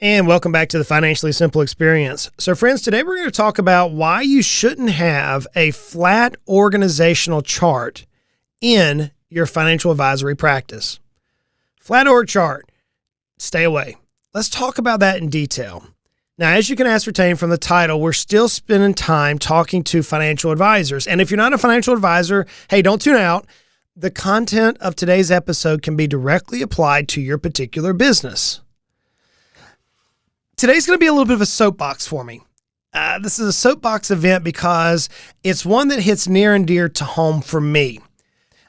And welcome back to the Financially Simple Experience. So friends, today we're going to talk about why you shouldn't have a flat organizational chart in your financial advisory practice. Flat org chart, stay away. Let's talk about that in detail. Now, as you can ascertain from the title, we're still spending time talking to financial advisors. And if you're not a financial advisor, hey, don't tune out. The content of today's episode can be directly applied to your particular business. Today's going to be a little bit of a soapbox for me. This is a soapbox event because it's one that hits near and dear to home for me.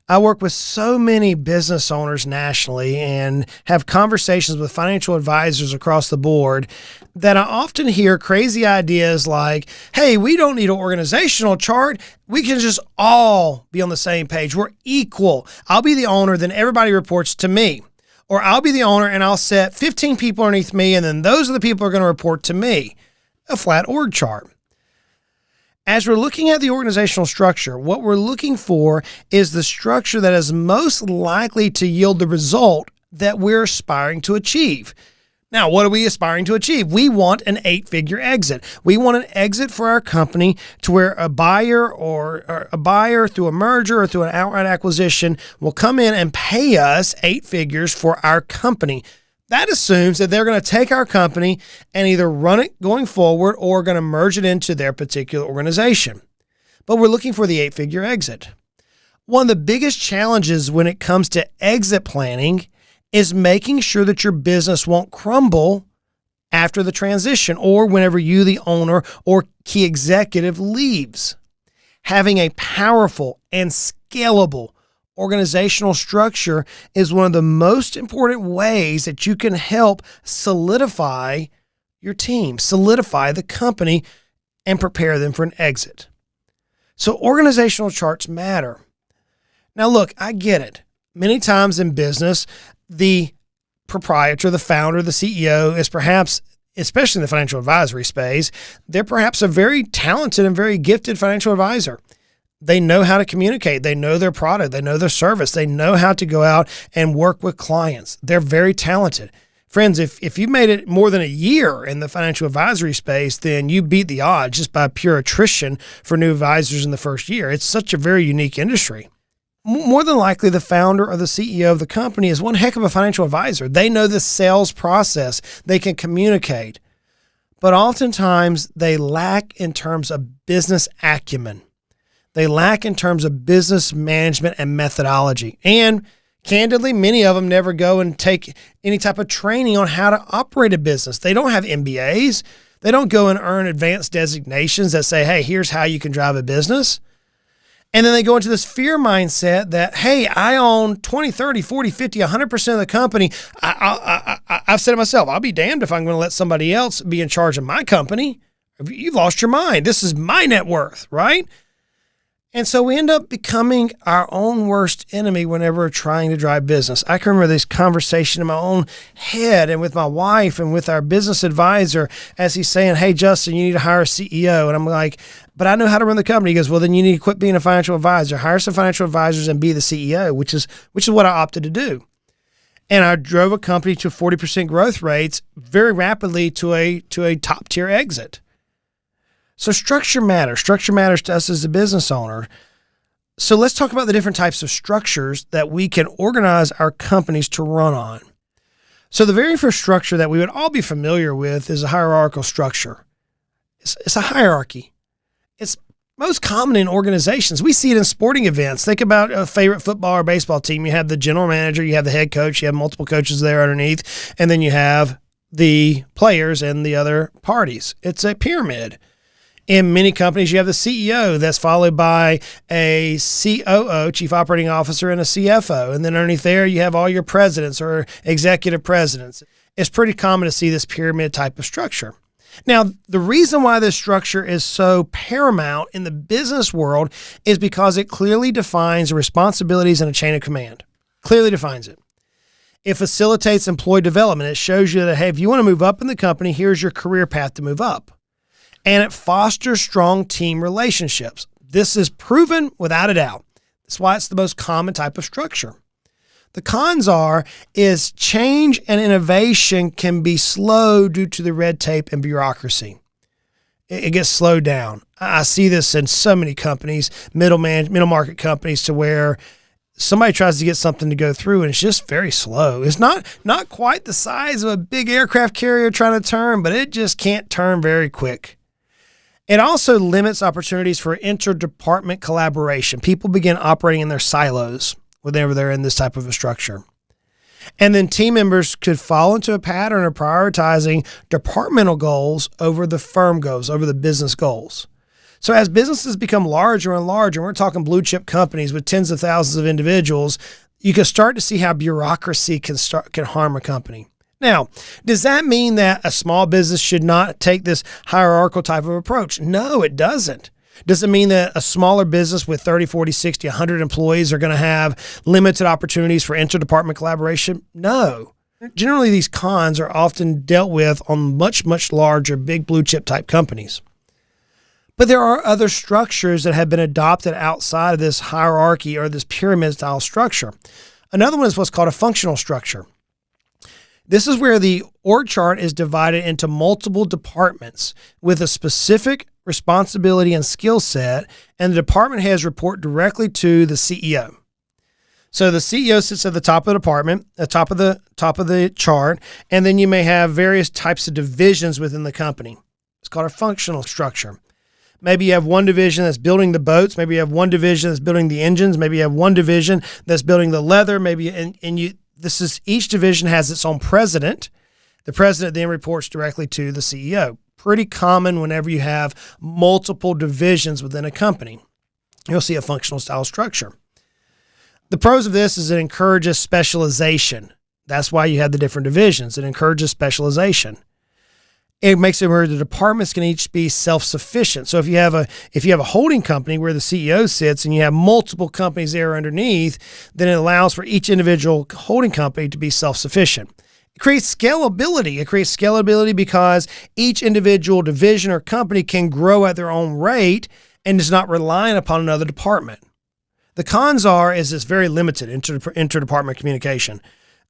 I work with so many business owners nationally and have conversations with financial advisors across the board that I often hear crazy ideas like, hey, we don't need an organizational chart. We can just all be on the same page. We're equal. I'll be the owner, then everybody reports to me. Or I'll be the owner and I'll set 15 people underneath me, and then those are the people who are going to report to me. A flat org chart. As we're looking at the organizational structure, what we're looking for is the structure that is most likely to yield the result that we're aspiring to achieve. Now, what are we aspiring to achieve? We want an 8-figure exit. We want an exit for our company to where a buyer or a buyer through a merger or through an outright acquisition will come in and pay us 8 figures for our company. That assumes that they're going to take our company and either run it going forward or going to merge it into their particular organization. But we're looking for the 8-figure exit. One of the biggest challenges when it comes to exit planning is making sure that your business won't crumble after the transition or whenever you, the owner or key executive, leaves. Having a powerful and scalable organizational structure is one of the most important ways that you can help solidify your team, solidify the company, and prepare them for an exit. So organizational charts matter. Now look, I get it. Many times in business, the proprietor, the founder, the CEO is perhaps, especially in the financial advisory space, they're perhaps a very talented and very gifted financial advisor. They know how to communicate. They know their product. They know their service. They know how to go out and work with clients. They're very talented. Friends, if you made it more than a year in the financial advisory space, then you beat the odds just by pure attrition for new advisors in the first year. It's such a very unique industry. More than likely, the founder or the CEO of the company is one heck of a financial advisor. They know the sales process. They can communicate. But oftentimes, they lack in terms of business acumen. They lack in terms of business management and methodology. And candidly, many of them never go and take any type of training on how to operate a business. They don't have MBAs. They don't go and earn advanced designations that say, hey, here's how you can drive a business. And then they go into this fear mindset that, hey, I own 20, 30, 40, 50, 100% of the company. I've said to myself, I'll be damned if I'm going to let somebody else be in charge of my company. You've lost your mind. This is my net worth, right? And so we end up becoming our own worst enemy whenever we're trying to drive business. I can remember this conversation in my own head and with my wife and with our business advisor as he's saying, hey, Justin, you need to hire a CEO. And I'm like, but I know how to run the company. He goes, well, then you need to quit being a financial advisor, hire some financial advisors and be the CEO, which is what I opted to do. And I drove a company to 40% growth rates very rapidly to a top tier exit. So structure matters. Structure matters to us as a business owner. So let's talk about the different types of structures that we can organize our companies to run on. So the very first structure that we would all be familiar with is a hierarchical structure. It's a hierarchy. It's most common in organizations. We see it in sporting events. Think about a favorite football or baseball team. You have the general manager, you have the head coach, you have multiple coaches there underneath, and then you have the players and the other parties. It's a pyramid. In many companies, you have the CEO that's followed by a COO, Chief Operating Officer, and a CFO. And then underneath there, you have all your presidents or executive presidents. It's pretty common to see this pyramid type of structure. Now, the reason why this structure is so paramount in the business world is because it clearly defines the responsibilities and a chain of command. Clearly defines it. It facilitates employee development. It shows you that, hey, if you want to move up in the company, here's your career path to move up. And it fosters strong team relationships. This is proven without a doubt. That's why it's the most common type of structure. The cons is change and innovation can be slow due to the red tape and bureaucracy. It gets slowed down. I see this in so many companies, middle market companies, to where somebody tries to get something to go through and it's just very slow. It's not quite the size of a big aircraft carrier trying to turn, but it just can't turn very quick. It also limits opportunities for interdepartment collaboration. People begin operating in their silos whenever they're in this type of a structure. And then team members could fall into a pattern of prioritizing departmental goals over the firm goals, over the business goals. So as businesses become larger and larger, we're talking blue chip companies with tens of thousands of individuals, you can start to see how bureaucracy can harm a company. Now, does that mean that a small business should not take this hierarchical type of approach? No, it doesn't. Does it mean that a smaller business with 30, 40, 60, 100 employees are going to have limited opportunities for interdepartment collaboration? No. Generally, these cons are often dealt with on much, much larger, big blue chip type companies. But there are other structures that have been adopted outside of this hierarchy or this pyramid style structure. Another one is what's called a functional structure. This is where the org chart is divided into multiple departments with a specific responsibility and skill set, and the department heads report directly to the CEO. So the CEO sits at the top of the department, the top of the chart, and then you may have various types of divisions within the company. It's called a functional structure. Maybe you have one division that's building the boats. Maybe you have one division that's building the engines. Maybe you have one division that's building the leather. Each division has its own president. The president then reports directly to the CEO. Pretty common whenever you have multiple divisions within a company. You'll see a functional style structure. The pros of this is it encourages specialization. That's why you have the different divisions. It encourages specialization. It makes it where the departments can each be self-sufficient. So if you have a holding company where the CEO sits and you have multiple companies there underneath, then it allows for each individual holding company to be self-sufficient. It creates scalability. It creates scalability because each individual division or company can grow at their own rate and is not relying upon another department. The cons is it's very limited interdepartment communication.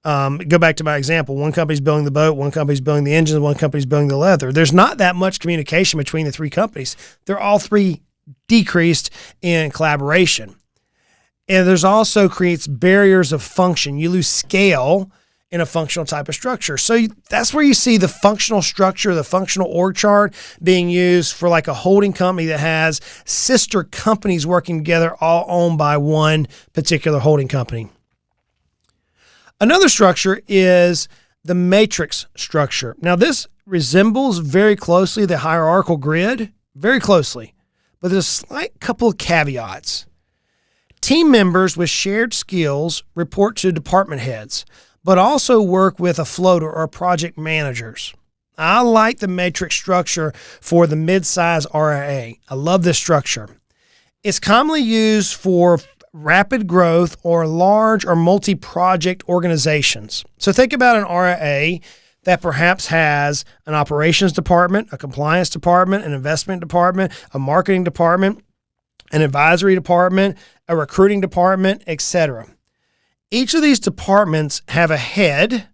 Go back to my example. One company's building the boat, one company's building the engines, one company's building the leather. There's not that much communication between the three companies. They're all three decreased in collaboration. And there's also creates barriers of function. You lose scale in a functional type of structure. So that's where you see the functional structure, the functional org chart being used for like a holding company that has sister companies working together, all owned by one particular holding company. Another structure is the matrix structure. Now, this resembles very closely the hierarchical grid, very closely, but there's a slight couple of caveats. Team members with shared skills report to department heads, but also work with a floater or project managers. I like the matrix structure for the mid-size RIA. I love this structure. It's commonly used for rapid growth or large or multi-project organizations. So think about an RIA that perhaps has an operations department, a compliance department, an investment department, a marketing department, an advisory department, a recruiting department, etc. Each of these departments have a head,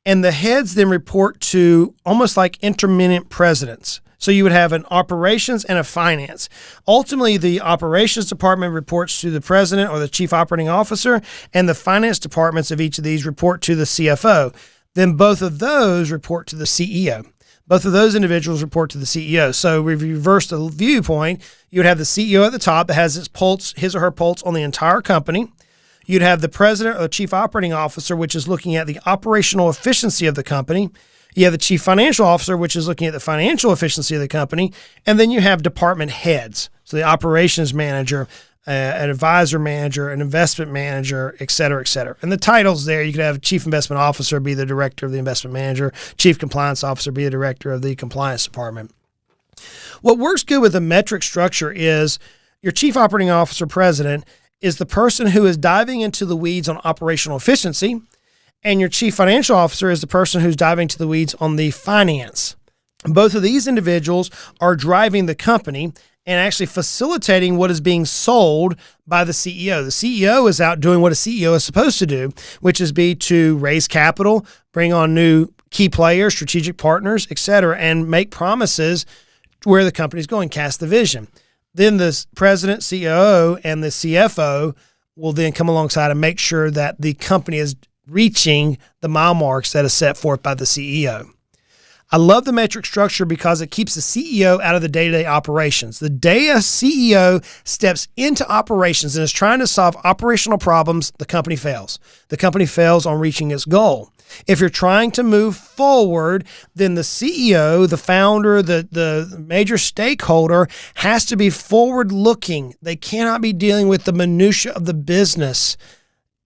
and the heads then report to almost like intermittent presidents. So you would have an operations and a finance. Ultimately, the operations department reports to the president or the chief operating officer, and the finance departments of each of these report to the CFO. Then both of those report to the CEO. Both of those individuals report to the CEO. So if you reverse the viewpoint, you would have the CEO at the top that has his or her pulse on the entire company. You'd have the president or the chief operating officer, which is looking at the operational efficiency of the company. You have the chief financial officer, which is looking at the financial efficiency of the company. And then you have department heads. So the operations manager, an advisor manager, an investment manager, et cetera, et cetera. And the titles there, you could have chief investment officer be the director of the investment manager, chief compliance officer be the director of the compliance department. What works good with the metric structure is your chief operating officer president is the person who is diving into the weeds on operational efficiency, and your chief financial officer is the person who's diving to the weeds on the finance. Both of these individuals are driving the company, and actually facilitating what is being sold by the CEO. The CEO is out doing what a CEO is supposed to do, which is to raise capital, bring on new key players, strategic partners, et cetera, and make promises where the company's going, cast the vision. Then the president, COO, and the CFO will then come alongside and make sure that the company is reaching the mile marks that is set forth by the CEO. I love the metric structure because it keeps the CEO out of the day-to-day operations. The day a CEO steps into operations and is trying to solve operational problems, the company fails. The company fails on reaching its goal. If you're trying to move forward, then the CEO, the founder, the major stakeholder has to be forward-looking. They cannot be dealing with the minutia of the business.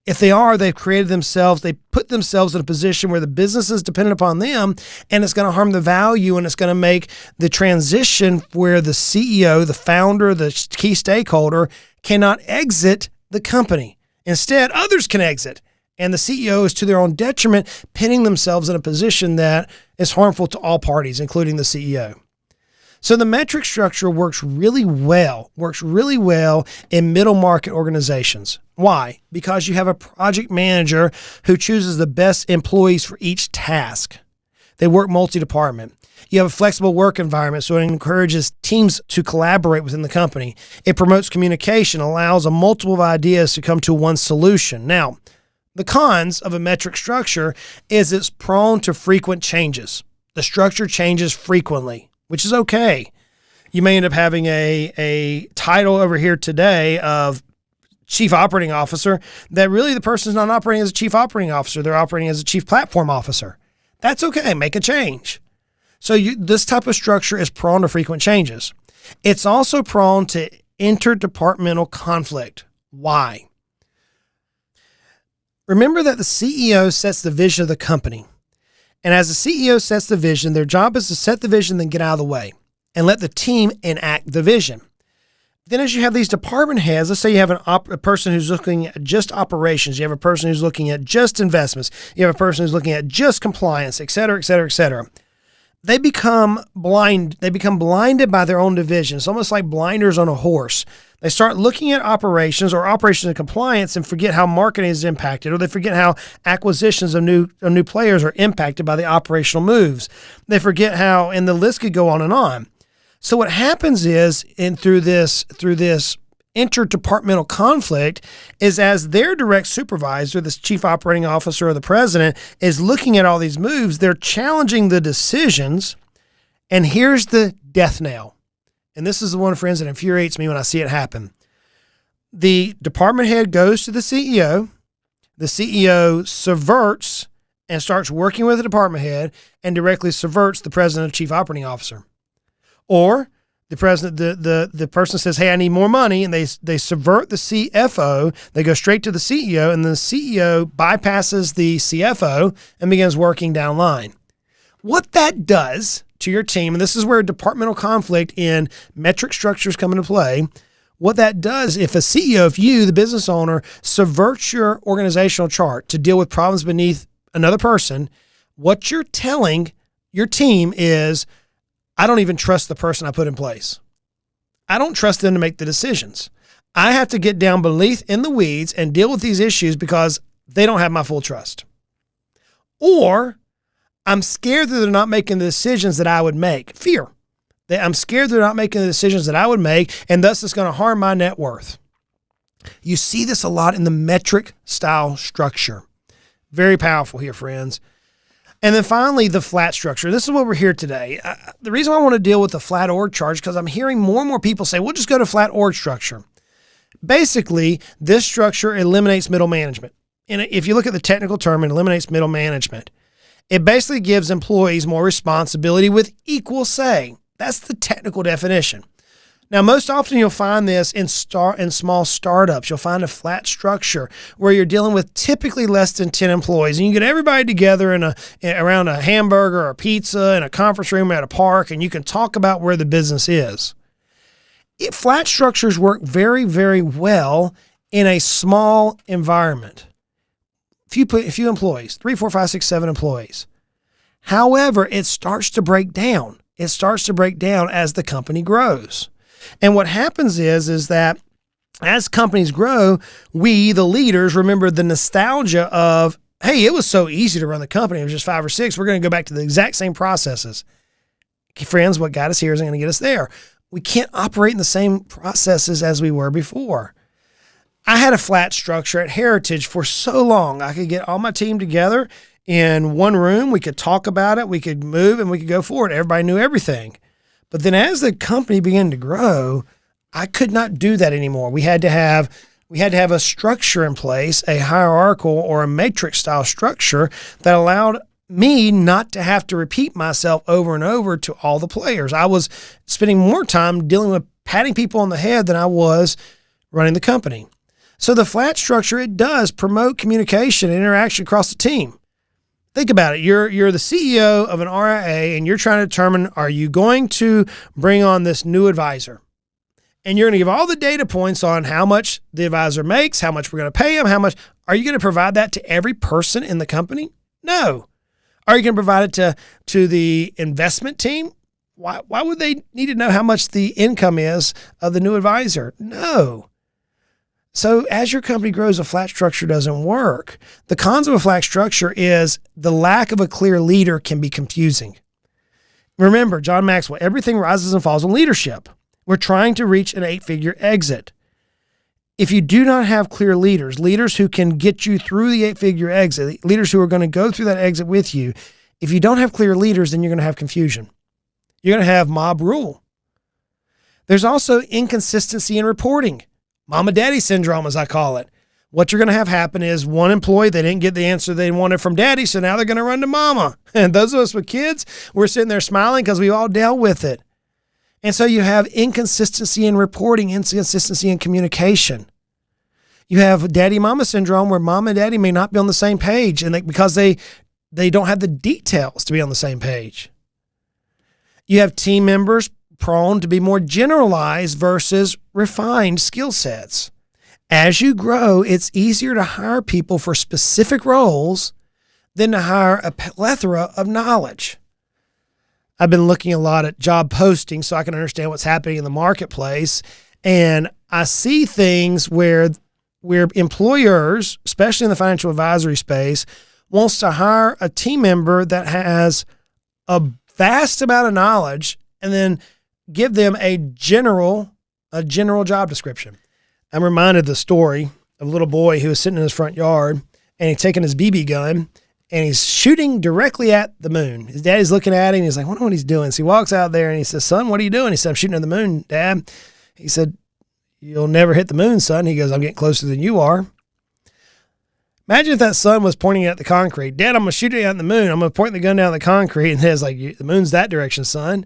If they are, they put themselves in a position where the business is dependent upon them, and it's going to harm the value, and it's going to make the transition where the CEO, the founder, the key stakeholder cannot exit the company. Instead, others can exit, and the CEO is to their own detriment, pinning themselves in a position that is harmful to all parties, including the CEO. So the metric structure works really well in middle market organizations. Why? Because you have a project manager who chooses the best employees for each task. They work multi-department. You have a flexible work environment, so it encourages teams to collaborate within the company. It promotes communication, allows a multiple of ideas to come to one solution. Now, the cons of a metric structure is it's prone to frequent changes. The structure changes frequently, which is okay. You may end up having a title over here today of Chief Operating Officer that really the person is not operating as a Chief Operating Officer. They're operating as a Chief Platform Officer. That's okay. Make a change. So this type of structure is prone to frequent changes. It's also prone to interdepartmental conflict. Why? Remember that the CEO sets the vision of the company. And as the CEO sets the vision, their job is to set the vision, then get out of the way and let the team enact the vision. Then as you have these department heads, let's say you have a person who's looking at just operations. You have a person who's looking at just investments. You have a person who's looking at just compliance, et cetera, et cetera, et cetera. They become blind. They become blinded by their own division. It's almost like blinders on a horse. They start looking at operations and compliance and forget how marketing is impacted, or they forget how acquisitions of new players are impacted by the operational moves. They forget how, and the list could go on and on. So what happens is, through this interdepartmental conflict, is as their direct supervisor, this chief operating officer or the president, is looking at all these moves, they're challenging the decisions. And here's the death knell. And this is the one, friends, that infuriates me when I see it happen. The department head goes to the CEO. The CEO subverts and starts working with the department head and directly subverts the president or chief operating officer. Or the president, the person says, hey, I need more money, and they subvert the CFO. They go straight to the CEO, and the CEO bypasses the CFO and begins working down line. What that does to your team, and this is where departmental conflict in metric structures come into play. What that does, if a CEO, if you, the business owner, subverts your organizational chart to deal with problems beneath another person, what you're telling your team is, I don't even trust the person I put in place. I don't trust them to make the decisions. I have to get down beneath in the weeds and deal with these issues because they don't have my full trust. Or I'm scared that they're not making the decisions that I would make. Fear. I'm scared they're not making the decisions that I would make, and thus it's going to harm my net worth. You see this a lot in the metric style structure. Very powerful here, friends. And then finally, the flat structure. This is what we're here today. The reason I want to deal with the flat org chart is because I'm hearing more and more people say, we'll just go to flat org structure. Basically, this structure eliminates middle management. And if you look at the technical term, it eliminates middle management. It basically gives employees more responsibility with equal say. That's the technical definition. Now, most often you'll find this in small startups. You'll find a flat structure where you're dealing with typically less than 10 employees, and you get everybody together around a hamburger or a pizza in a conference room at a park, and you can talk about where the business is. Flat structures work very, very well in a small environment. Few employees, 3, 4, 5, 6, 7 employees. However, it starts to break down. It starts to break down as the company grows. And what happens is that as companies grow, we, the leaders, remember the nostalgia of, hey, it was so easy to run the company. It was just 5 or 6. We're going to go back to the exact same processes. Friends, what got us here isn't going to get us there. We can't operate in the same processes as we were before. I had a flat structure at Heritage for so long. I could get all my team together in one room. We could talk about it. We could move and we could go forward. Everybody knew everything. But then as the company began to grow, I could not do that anymore. We had to have a structure in place, a hierarchical or a matrix style structure that allowed me not to have to repeat myself over and over to all the players. I was spending more time dealing with patting people on the head than I was running the company. So the flat structure, it does promote communication and interaction across the team. Think about it. You're the CEO of an RIA and you're trying to determine, are you going to bring on this new advisor? And you're going to give all the data points on how much the advisor makes, how much we're going to pay him, how much. Are you going to provide that to every person in the company? No. Are you going to provide it to the investment team? Why would they need to know how much the income is of the new advisor? No. So as your company grows, a flat structure doesn't work. The cons of a flat structure is the lack of a clear leader can be confusing. Remember, John Maxwell, everything rises and falls on leadership. We're trying to reach an 8-figure exit. If you do not have clear leaders who can get you through the 8-figure exit, leaders who are going to go through that exit with you, if you don't have clear leaders, then you're going to have confusion. You're going to have mob rule. There's also inconsistency in reporting. Mama daddy syndrome, as I call it. What you're going to have happen is one employee, they didn't get the answer they wanted from daddy, so now they're going to run to mama. And those of us with kids, we're sitting there smiling because we all dealt with it. And so you have inconsistency in reporting, inconsistency in communication. You have daddy-mama syndrome where mom and daddy may not be on the same page because they don't have the details to be on the same page. You have team members prone to be more generalized versus refined skill sets. As you grow, it's easier to hire people for specific roles than to hire a plethora of knowledge. I've been looking a lot at job postings so I can understand what's happening in the marketplace. And I see things where employers, especially in the financial advisory space, wants to hire a team member that has a vast amount of knowledge and then give them a general job description. I'm reminded of the story of a little boy who was sitting in his front yard and he's taking his BB gun and he's shooting directly at the moon. His daddy's looking at him. He's like, I wonder what he's doing. So he walks out there and he says, son, what are you doing? He said, I'm shooting at the moon, Dad. He said, you'll never hit the moon, son. He goes, I'm getting closer than you are. Imagine if that son was pointing at the concrete. Dad, I'm going to shoot it at the moon. I'm going to point the gun down the concrete. And Dad's like, the moon's that direction, son.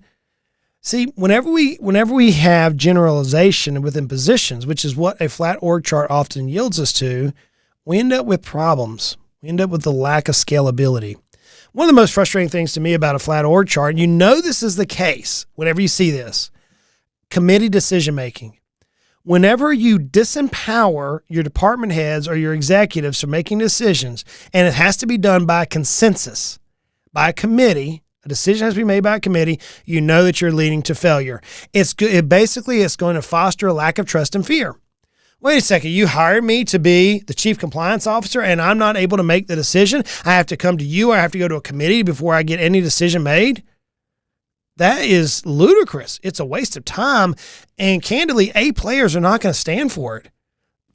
See, whenever we have generalization within positions, which is what a flat org chart often yields us to, we end up with problems. We end up with the lack of scalability. One of the most frustrating things to me about a flat org chart, and you know this is the case whenever you see this, committee decision-making. Whenever you disempower your department heads or your executives from making decisions, and it has to be done by consensus, by a committee, a decision has to be made by a committee, you know that you're leading to failure. It's going to foster a lack of trust and fear. Wait a second, you hired me to be the chief compliance officer and I'm not able to make the decision? I have to come to you, or I have to go to a committee before I get any decision made? That is ludicrous. It's a waste of time. And candidly, A players are not going to stand for it.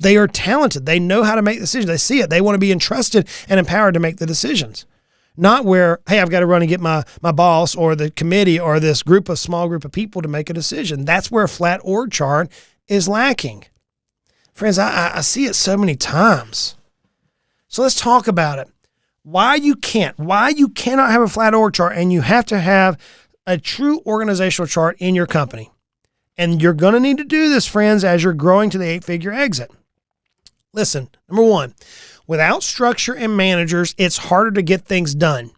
They are talented. They know how to make decisions. They see it. They want to be entrusted and empowered to make the decisions. Not where, hey, I've got to run and get my boss or the committee or this small group of people to make a decision. That's where a flat org chart is lacking. Friends, I see it so many times. So let's talk about it. Why you cannot have a flat org chart, and you have to have a true organizational chart in your company. And you're going to need to do this, friends, as you're growing to the 8-figure exit. Listen, number one, without structure and managers, it's harder to get things done.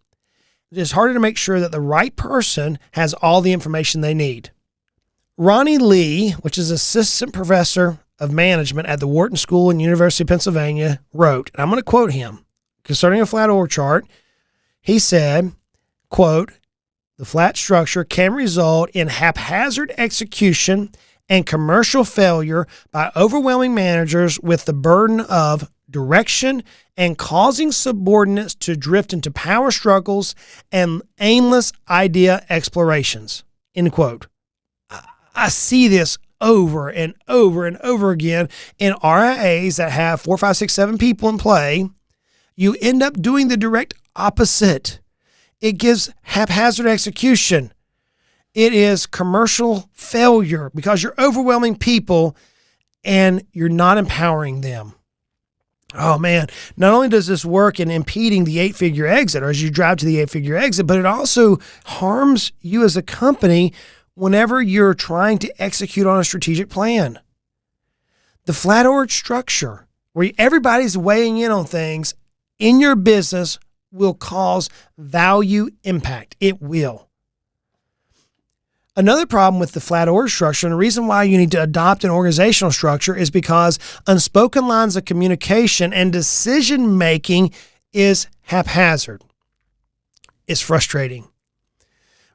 It's harder to make sure that the right person has all the information they need. Ronnie Lee, which is assistant professor of management at the Wharton School and University of Pennsylvania, wrote, and I'm going to quote him, concerning a flat org chart. He said, quote, the flat structure can result in haphazard execution and commercial failure by overwhelming managers with the burden of direction and causing subordinates to drift into power struggles and aimless idea explorations. End quote. I see this over and over and over again in RIAs that have 4, 5, 6, 7 people in play. You end up doing the direct opposite. It gives haphazard execution. It is commercial failure because you're overwhelming people and you're not empowering them. Oh man, not only does this work in impeding the 8-figure exit or as you drive to the 8-figure exit, but it also harms you as a company whenever you're trying to execute on a strategic plan. The flat org structure, where everybody's weighing in on things in your business, will cause value impact. It will. Another problem with the flat org structure, and the reason why you need to adopt an organizational structure, is because unspoken lines of communication and decision-making is haphazard. It's frustrating.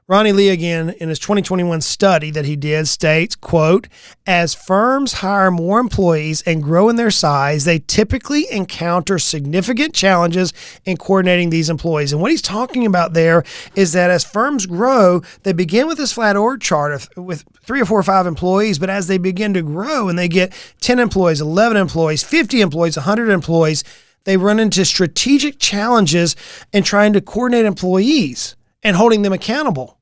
Ronnie Lee, again, in his 2021 study that he did, states, quote, as firms hire more employees and grow in their size, they typically encounter significant challenges in coordinating these employees. And what he's talking about there is that as firms grow, they begin with this flat org chart with 3 or 4 or 5 employees, but as they begin to grow and they get 10 employees, 11 employees, 50 employees, 100 employees, they run into strategic challenges in trying to coordinate employees and holding them accountable.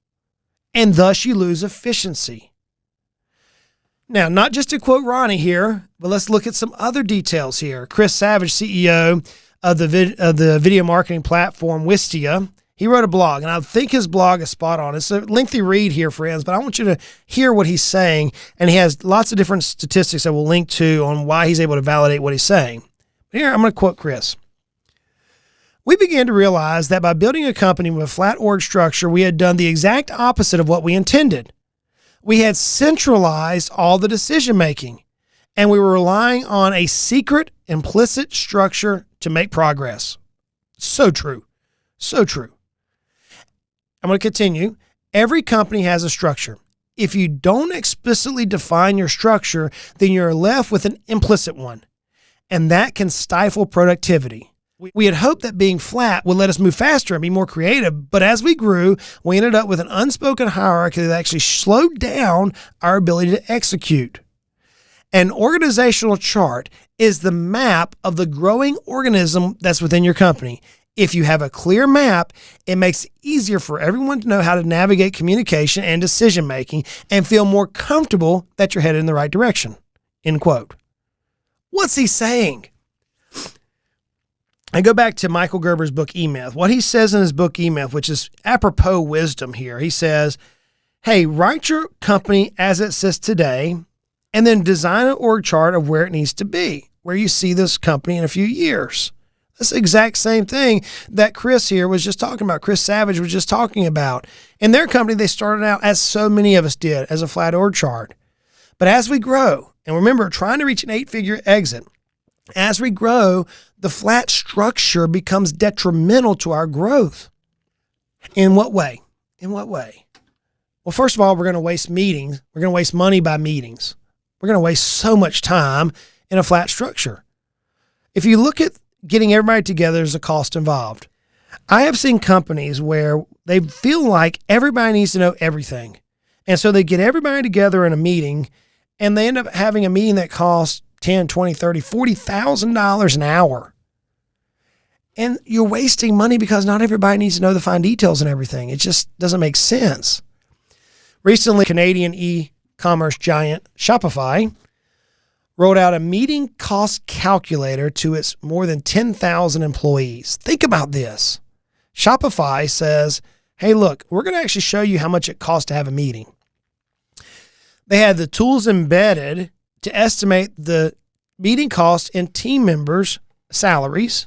And thus you lose efficiency. Now, not just to quote Ronnie here, but let's look at some other details here. Chris Savage, CEO of the video marketing platform Wistia, he wrote a blog, and I think his blog is spot on. It's a lengthy read here, friends, but I want you to hear what he's saying, and he has lots of different statistics that we'll link to on why he's able to validate what he's saying. Here, I'm going to quote Chris. We began to realize that by building a company with a flat org structure, we had done the exact opposite of what we intended. We had centralized all the decision-making, and we were relying on a secret, implicit structure to make progress. So true. So true. I'm going to continue. Every company has a structure. If you don't explicitly define your structure, then you're left with an implicit one, and that can stifle productivity. We had hoped that being flat would let us move faster and be more creative, but as we grew, we ended up with an unspoken hierarchy that actually slowed down our ability to execute. An organizational chart is the map of the growing organism that's within your company. If you have a clear map, it makes it easier for everyone to know how to navigate communication and decision-making and feel more comfortable that you're headed in the right direction. End quote. What's he saying? I go back to Michael Gerber's book, E-Myth. What he says in his book, E-Myth, which is apropos wisdom here, he says, hey, write your company as it sits today and then design an org chart of where it needs to be, where you see this company in a few years. That's the exact same thing that Chris here was just talking about. Chris Savage was just talking about. In their company, they started out, as so many of us did, as a flat org chart. But as we grow, and remember, trying to reach an 8-figure exit, as we grow, the flat structure becomes detrimental to our growth. In what way? In what way? Well, first of all, we're going to waste meetings. We're going to waste money by meetings. We're going to waste so much time in a flat structure. If you look at getting everybody together, there's a cost involved. I have seen companies where they feel like everybody needs to know everything. And so they get everybody together in a meeting and they end up having a meeting that costs $10, $20, $30, $40,000 an hour. And you're wasting money because not everybody needs to know the fine details and everything. It just doesn't make sense. Recently, Canadian e-commerce giant Shopify rolled out a meeting cost calculator to its more than 10,000 employees. Think about this. Shopify says, hey, look, we're going to actually show you how much it costs to have a meeting. They had the tools embedded to estimate the meeting cost in team members' salaries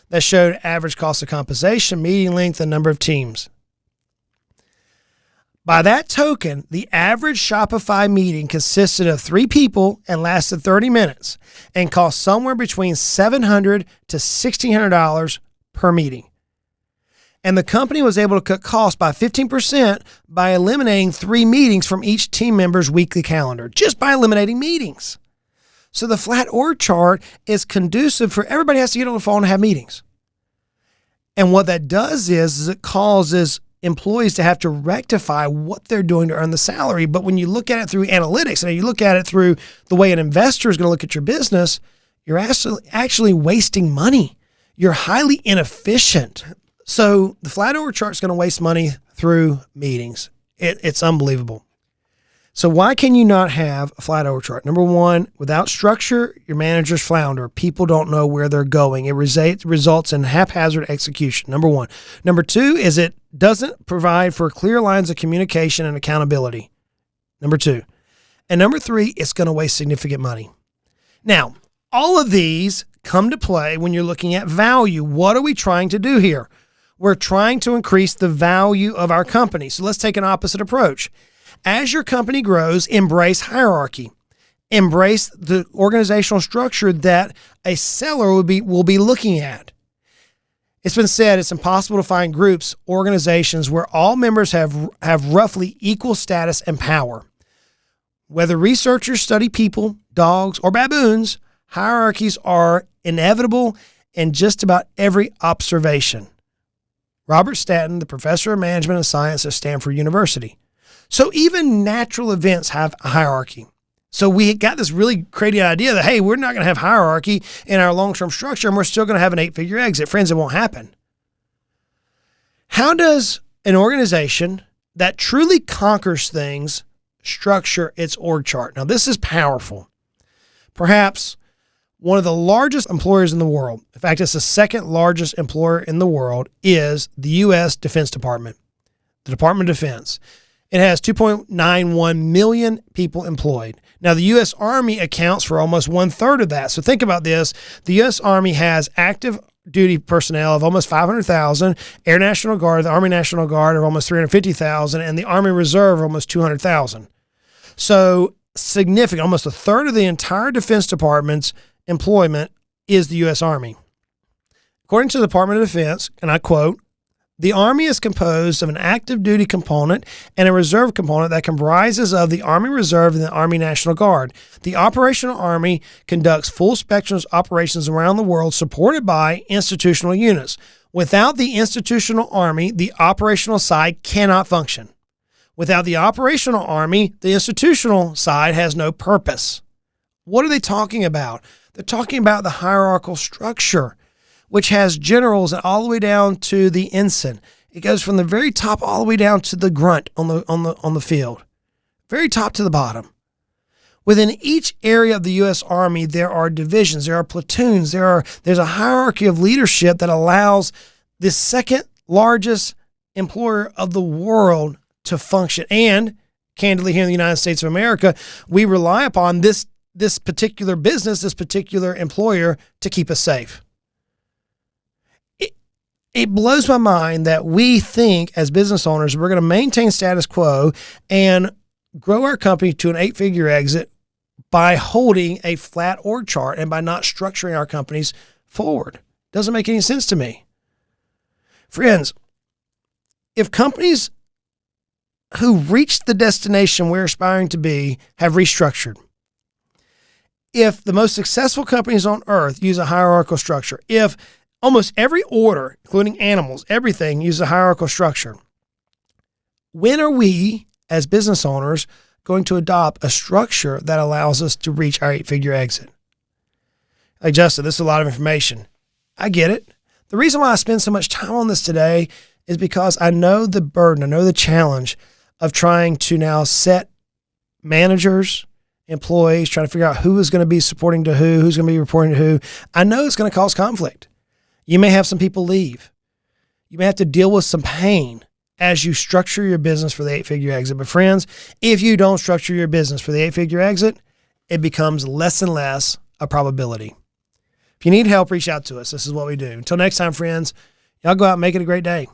that showed average cost of compensation, meeting length, and number of teams. By that token, the average Shopify meeting consisted of 3 people and lasted 30 minutes and cost somewhere between $700 to $1,600 per meeting. And the company was able to cut costs by 15% by eliminating 3 meetings from each team member's weekly calendar, just by eliminating meetings. So the flat org chart is conducive for everybody has to get on the phone and have meetings. And what that does is it causes employees to have to rectify what they're doing to earn the salary. But when you look at it through analytics and you look at it through the way an investor is going to look at your business, you're actually wasting money. You're highly inefficient. So the flat org chart is going to waste money through meetings. It's unbelievable. So why can you not have a flat org chart? Number one, without structure, your managers flounder. People don't know where they're going. It results in haphazard execution, number one. Number two is it doesn't provide for clear lines of communication and accountability, number two. And number three, it's going to waste significant money. Now, all of these come to play when you're looking at value. What are we trying to do here? We're trying to increase the value of our company. So let's take an opposite approach. As your company grows, embrace hierarchy. Embrace the organizational structure that a seller will be looking at. It's been said it's impossible to find groups, organizations where all members have roughly equal status and power. Whether researchers study people, dogs, or baboons, hierarchies are inevitable in just about every observation. Robert Stanton, the professor of management and science at Stanford University. So even natural events have a hierarchy. So we got this really crazy idea that, hey, we're not going to have hierarchy in our long-term structure and we're still going to have an 8-figure exit. Friends, it won't happen. How does an organization that truly conquers things structure its org chart? Now, this is powerful. Perhaps one of the largest employers in the world, in fact, it's the second largest employer in the world, is the U.S. Defense Department, the Department of Defense. It has 2.91 million people employed. Now, the U.S. Army accounts for almost 1/3 of that. So think about this. The U.S. Army has active duty personnel of almost 500,000, Air National Guard, the Army National Guard of almost 350,000, and the Army Reserve of almost 200,000. So significant, almost 1/3 of the entire Defense Department's employment is the U.S. Army. According to the Department of Defense, and I quote, "The Army is composed of an active duty component and a reserve component that comprises of the Army Reserve and the Army National Guard. The operational Army conducts full spectrum operations around the world supported by institutional units. Without the institutional Army, the operational side cannot function. Without the operational Army, the institutional side has no purpose." What are they talking about? They're talking about the hierarchical structure, which has generals all the way down to the ensign. It goes from the very top all the way down to the grunt on the field, very top to the bottom. Within each area of the U.S. Army, there are divisions, there are platoons, there's a hierarchy of leadership that allows the second largest employer of the world to function. And candidly, here in the United States of America, we rely upon this particular business, this particular employer to keep us safe. It blows my mind that we think as business owners, we're going to maintain status quo and grow our company to an 8-figure exit by holding a flat org chart and by not structuring our companies forward. Doesn't make any sense to me. Friends, if companies who reached the destination we're aspiring to be have restructured, if the most successful companies on earth use a hierarchical structure, if almost every order, including animals, everything uses a hierarchical structure, when are we as business owners going to adopt a structure that allows us to reach our 8-figure exit? Hey, Justin, this is a lot of information. I get it. The reason why I spend so much time on this today is because I know the burden, I know the challenge of trying to now set managers, employees, trying to figure out who is going to be supporting to who, who's going to be reporting to who. I know it's going to cause conflict. You may have some people leave. You may have to deal with some pain as you structure your business for the 8-figure exit. But friends, if you don't structure your business for the 8-figure exit, it becomes less and less a probability. If you need help, reach out to us. This is what we do. Until next time, friends, y'all go out and make it a great day.